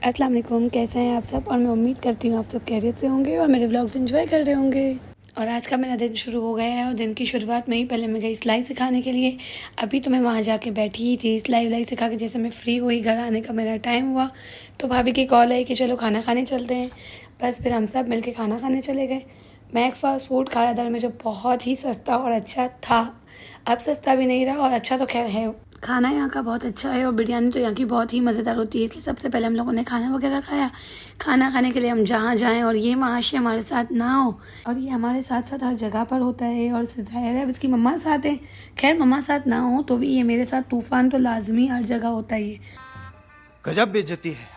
अस्सलाम वालेकुम, कैसे हैं आप सब। और मैं उम्मीद करती हूँ आप सब खैरियत से होंगे और मेरे व्लॉग्स एंजॉय कर रहे होंगे। और आज का मेरा दिन शुरू हो गया है और दिन की शुरुआत में ही पहले मैं गई सिलाई सिखाने के लिए। अभी तो मैं वहाँ जाके बैठी ही थी, सिलाई विलाई सिखा के जैसे मैं फ्री हुई, घर आने का मेरा टाइम हुआ तो भाभी की कॉल आई कि चलो खाना खाने चलते हैं। बस फिर हम सब मिल के खाना खाने चले गए। मैक फास्ट फूड खारादर में, जो बहुत ही सस्ता और अच्छा था। अब सस्ता भी नहीं रहा और अच्छा तो खैर है। खाना यहाँ का बहुत अच्छा है और बिरयानी तो यहाँ की बहुत ही मज़ेदार होती है, इसलिए सबसे पहले हम लोगों ने खाना वगैरह खाया। खाना खाने के लिए हम जहाँ जाएं और ये महाशय हमारे साथ ना हो, और ये हमारे साथ साथ हर जगह पर होता है और जाहिर है अब इसकी मम्मा साथ है। खैर मम्मा साथ ना हो तो भी ये मेरे साथ तूफ़ान तो लाजमी हर जगह होता ही है। गजब बेइज्जती है।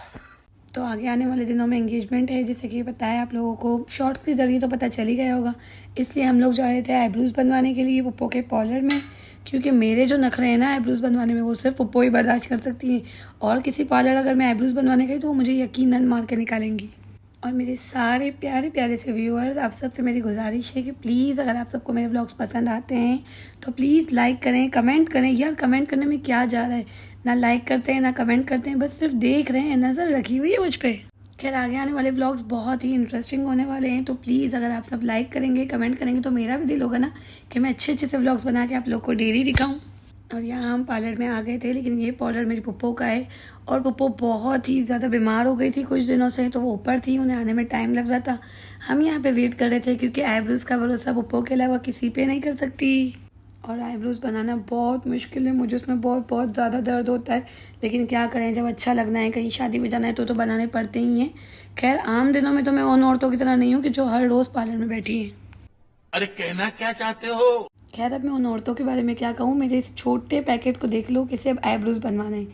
तो आगे आने वाले दिनों में एंगेजमेंट है, जैसे कि बताया आप लोगों को शॉर्ट्स के ज़रिए तो पता चल ही गया होगा। इसलिए हम लोग जा रहे थे आईब्रोज़ बनवाने के लिए पप्पो के पार्लर में, क्योंकि मेरे जो नखरे हैं ना आईब्रोज़ बनवाने में, वो सिर्फ पप्पो ही बर्दाश्त कर सकती हैं। और किसी पार्लर अगर मैं आईब्रोज़ बनवाने गई तो वो मुझे यकीनन मार के निकालेंगी। और मेरे सारे प्यारे प्यारे से व्यूअर्स, आप सबसे मेरी गुजारिश है कि प्लीज़ अगर आप सबको मेरे व्लॉग्स पसंद आते हैं तो प्लीज़ लाइक करें, कमेंट करें। यार कमेंट करने में क्या जा रहा है, ना लाइक करते हैं ना कमेंट करते हैं, बस सिर्फ देख रहे हैं, नज़र रखी हुई है मुझ पर। खैर आगे आने वाले व्लॉग्स बहुत ही इंटरेस्टिंग होने वाले हैं, तो प्लीज़ अगर आप सब लाइक करेंगे, कमेंट करेंगे तो मेरा भी दिल होगा ना कि मैं अच्छे अच्छे से व्लॉग्स बना के आप लोग को डेली दिखाऊं। और यहाँ हम पार्लर में आ गए थे, लेकिन ये पार्लर मेरी पप्पो का है और पप्पो बहुत ही ज़्यादा बीमार हो गई थी कुछ दिनों से, तो वो ऊपर थी, उन्हें आने में टाइम लग रहा था। हम यहाँ पे वेट कर रहे थे क्योंकि आईब्रोज़ का भरोसा पप्पो के अलावा किसी पे नहीं कर सकती। और आईब्रोज़ बनाना बहुत मुश्किल है, मुझे उसमें बहुत बहुत ज़्यादा दर्द होता है, लेकिन क्या करें, जब अच्छा लगना है, कहीं शादी में जाना है तो बनाने पड़ते ही हैं। खैर आम दिनों में तो मैं उन औरतों की तरह नहीं हूँ कि जो हर रोज़ पार्लर में बैठी हैं। अरे कहना क्या चाहते हो? खैर अब मैं उन औरतों के बारे में क्या कहूँ, मेरे इस छोटे पैकेट को देख लो किसे अब आईब्रोज़ बनवाना है,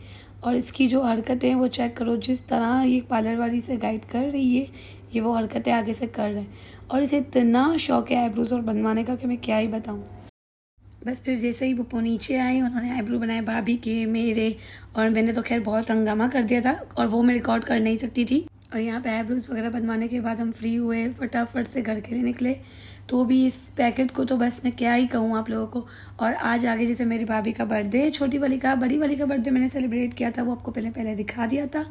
और इसकी जो हरकतें हैं वो चेक करो। जिस तरह ये पार्लर वाली से गाइड कर रही है, ये वो हरकतें आगे से कर रहे हैं, और इसे इतना शौक है आईब्रोज़ और बनवाने का कि मैं क्या ही बताऊँ। बस फिर जैसे ही पप्पो नीचे आए, उन्होंने आईब्रो बनाए भाभी के, मेरे, और मैंने तो खैर बहुत हंगामा कर दिया था और वो मैं रिकॉर्ड कर नहीं सकती थी। और यहाँ पे आईब्रोज़ वगैरह बनवाने के बाद हम फ्री हुए, फटाफट से घर के लिए निकले। तो भी इस पैकेट को तो बस मैं क्या ही कहूँ आप लोगों को। और आज आगे जैसे मेरी भाभी का बर्थडे, छोटी वाली का, बड़ी वाली का बर्थडे मैंने सेलिब्रेट किया था, वो आपको पहले दिखा दिया था।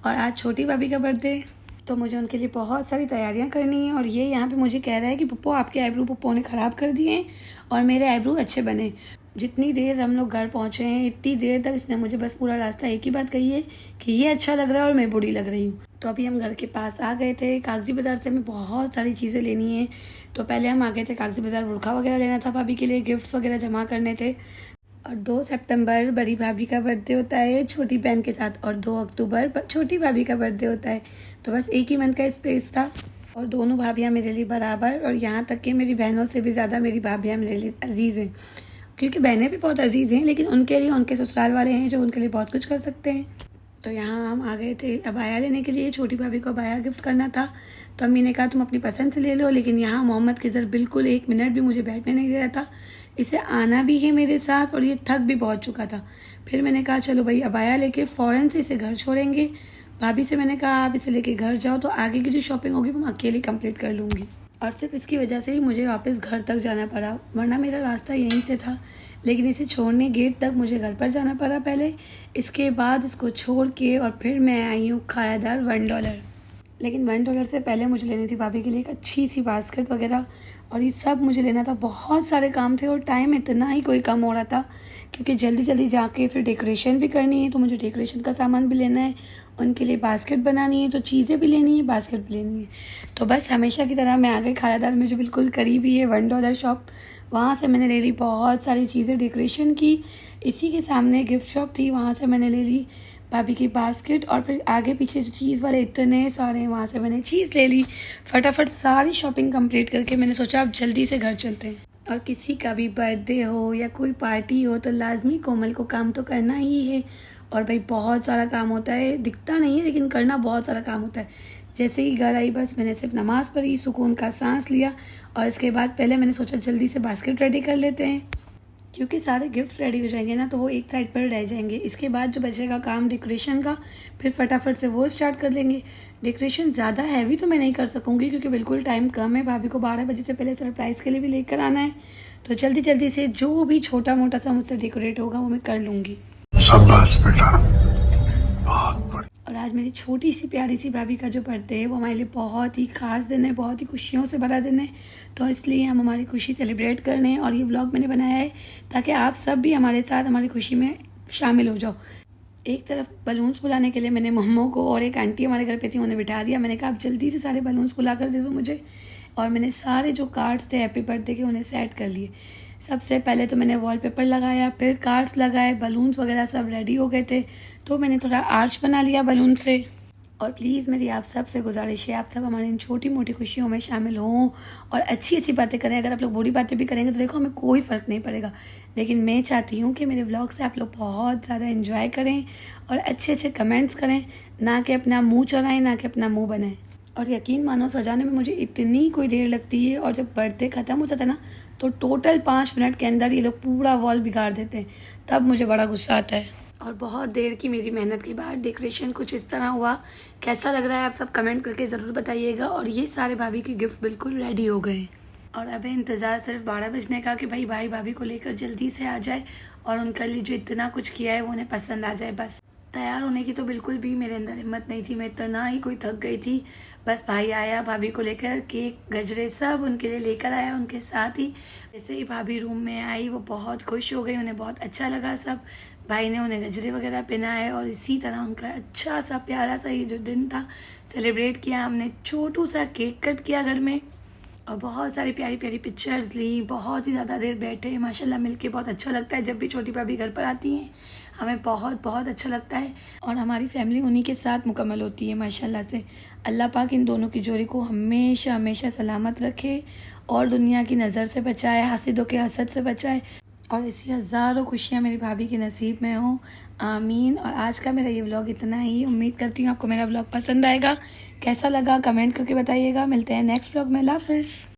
और आज छोटी भाभी का बर्थडे, तो मुझे उनके लिए बहुत सारी तैयारियां करनी है। और ये यहाँ पे मुझे कह रहा है कि पप्पो आपके आईब्रो पप्पो ने ख़राब कर दिए हैं और मेरे आईब्रो अच्छे बने। जितनी देर हम लोग घर पहुँचे हैं इतनी देर तक इसने मुझे बस पूरा रास्ता एक ही बात कही है कि ये अच्छा लग रहा है और मैं बूढ़ी लग रही हूँ। तो अभी हम घर के पास आ गए थे, कागजी बाज़ार से हमें बहुत सारी चीज़ें लेनी है। तो पहले हम आ गए थे कागजी बाज़ार, बुरखा वगैरह लेना था भाभी के लिए, गिफ्ट्स वगैरह जमा करने थे। और 2 सितंबर बड़ी भाभी का बर्थडे होता है छोटी बहन के साथ, और 2 अक्टूबर छोटी भाभी का बर्थडे होता है। तो बस एक ही मंथ का स्पेस था और दोनों भाभियाँ मेरे लिए बराबर, और यहाँ तक कि मेरी बहनों से भी ज़्यादा मेरी भाभियाँ मेरे लिए अजीज़ हैं, क्योंकि बहनें भी बहुत अजीज़ हैं, लेकिन उनके लिए उनके ससुराल वाले हैं जो उनके लिए बहुत कुछ कर सकते हैं। तो यहाँ हम आ गए थे अबाया लेने के लिए, छोटी भाभी को अबाया गिफ्ट करना था। तो अम्मी ने कहा तुम अपनी पसंद से ले लो, लेकिन यहाँ मोहम्मद किजर बिल्कुल 1 मिनट भी मुझे बैठने नहीं दे रहा था। इसे आना भी है मेरे साथ और ये थक भी बहुत चुका था। फिर मैंने कहा चलो भाई अबाया लेके फ़ौरन से इसे घर छोड़ेंगे। भाभी से मैंने कहा आप इसे लेके घर जाओ, तो आगे की जो शॉपिंग होगी वो मैं अकेली कंप्लीट कर लूँगी। और सिर्फ इसकी वजह से ही मुझे वापस घर तक जाना पड़ा, वरना मेरा रास्ता यहीं से था। लेकिन इसे छोड़ने गेट तक मुझे घर पर जाना पड़ा पहले, इसके बाद इसको छोड़ के और फिर मैं आई हूँ खायादार $1। लेकिन $1 से पहले मुझे लेनी थी भाभी के लिए एक अच्छी सी बास्केट वगैरह, और ये सब मुझे लेना था। बहुत सारे काम थे और टाइम इतना ही कोई कम हो रहा था, क्योंकि जल्दी जल्दी जाके फिर डेकोरेशन भी करनी है, तो मुझे डेकोरेशन का सामान भी लेना है, उनके लिए बास्केट बनानी है, तो चीज़ें भी लेनी है, बास्केट भी लेनी है। तो बस हमेशा की तरह मैं आ गई खायादार में, जो बिल्कुल करीब ही है $1 शॉप। वहाँ से मैंने ले ली बहुत सारी चीज़ें डेकोरेशन की। इसी के सामने गिफ्ट शॉप थी, वहाँ से मैंने ले ली भाभी की बास्केट, और फिर आगे पीछे जो चीज़ वाले इतने सारे, वहाँ से मैंने चीज़ ले ली। फटाफट सारी शॉपिंग कंप्लीट करके मैंने सोचा अब जल्दी से घर चलते हैं। और किसी का भी बर्थडे हो या कोई पार्टी हो तो लाजमी कोमल को काम तो करना ही है। और भाई बहुत सारा काम होता है, दिखता नहीं है लेकिन करना बहुत सारा काम होता है। जैसे ही घर आई बस मैंने सिर्फ नमाज़ पढ़ी, सुकून का सांस लिया, और इसके बाद पहले मैंने सोचा जल्दी से बास्केट रेडी कर लेते हैं, क्योंकि सारे गिफ्ट्स रेडी हो जाएंगे ना तो वो एक साइड पर रह जाएंगे। इसके बाद जो बचेगा काम डेकोरेशन का, फिर फटाफट से वो स्टार्ट कर लेंगे। डेकोरेशन ज़्यादा हैवी तो मैं नहीं कर सकूँगी क्योंकि बिल्कुल टाइम कम है, भाभी को 12 बजे से पहले सरप्राइज़ के लिए भी लेकर आना है। तो जल्दी जल्दी से जो भी छोटा मोटा सा मुझसे डेकोरेट होगा वो मैं कर लूँगी। शाबाश बेटा। और आज मेरी छोटी सी प्यारी सी भाभी का जो बर्थडे है वो हमारे लिए बहुत ही ख़ास दिन है, बहुत ही खुशियों से भरा दिन है। तो इसलिए हम हमारी खुशी सेलिब्रेट कर रहे हैं और ये व्लॉग मैंने बनाया है ताकि आप सब भी हमारे साथ हमारी खुशी में शामिल हो जाओ। एक तरफ बलून्स फुलाने के लिए मैंने मम्मों को और एक आंटी हमारे घर पे थी उन्हें बिठा दिया। मैंने कहा आप जल्दी से सारे बलून्स फुला कर दे दो मुझे। और मैंने सारे जो कार्ड्स थे हैप्पी बर्थडे के उन्हें सेट कर लिए। सबसे पहले तो मैंने वॉलपेपर लगाया, फिर कार्ड्स लगाए, बलून्स वगैरह सब रेडी हो गए थे। तो मैंने थोड़ा आर्च बना लिया बलून से। और प्लीज़ मेरी आप सब से गुजारिश है, आप सब हमारी इन छोटी मोटी खुशियों में शामिल हों और अच्छी अच्छी बातें करें। अगर आप लोग बुरी बातें भी करेंगे तो देखो हमें कोई फ़र्क नहीं पड़ेगा, लेकिन मैं चाहती हूँ कि मेरे व्लॉग से आप लोग बहुत ज़्यादा एंजॉय करें और अच्छे अच्छे कमेंट्स करें, ना कि अपना मुँह चलाएँ, ना कि अपना मुँह बनाएं। और यकीन मानो सजाने में मुझे इतनी कोई देर लगती है और जब बर्थडे ख़त्म होता था ना तो टोटल 5 मिनट के अंदर ये लोग पूरा वॉल बिगाड़ देते हैं, तब मुझे बड़ा गुस्सा आता है। और बहुत देर की मेरी मेहनत के बाद डेकोरेशन कुछ इस तरह हुआ। कैसा लग रहा है आप सब कमेंट करके ज़रूर बताइएगा। और ये सारे भाभी के गिफ्ट बिल्कुल रेडी हो गए और अभी इंतज़ार सिर्फ 12 बजने का कि भाई भाभी को लेकर जल्दी से आ जाए और उनका लिए जो इतना कुछ किया है वो उन्हें पसंद आ जाए। बस तैयार होने की तो बिल्कुल भी मेरे अंदर हिम्मत नहीं थी, मैं इतना ही कोई थक गई थी। बस भाई आया, भाभी को लेकर केक गजरे सब उनके लिए लेकर आया उनके साथ ही। जैसे ही भाभी रूम में आई वो बहुत खुश हो गई, उन्हें बहुत अच्छा लगा सब। भाई ने उन्हें गजरे वगैरह पहनाए और इसी तरह उनका अच्छा सा प्यारा सा ये जो दिन था सेलिब्रेट किया। हमने छोटू सा केक कट किया घर में और बहुत सारी प्यारी प्यारी पिक्चर्स ली। बहुत ही ज़्यादा देर बैठे, माशाल्लाह मिलके बहुत अच्छा लगता है। जब भी छोटी भाभी घर पर आती हैं हमें बहुत बहुत अच्छा लगता है और हमारी फैमिली उन्हीं के साथ मुकम्मल होती है माशाल्लाह से। अल्लाह पाक इन दोनों की जोड़ी को हमेशा हमेशा सलामत रखे और दुनिया की नज़र से बचाए, हासिदों के हसद से बचाए और ऐसी हज़ारों खुशियाँ मेरी भाभी के नसीब में हों, आमीन। और आज का मेरा ये व्लॉग इतना ही। उम्मीद करती हूँ आपको मेरा व्लॉग पसंद आएगा। कैसा लगा कमेंट करके बताइएगा। मिलते हैं नेक्स्ट व्लॉग में। अल्लाह हाफ़िज़।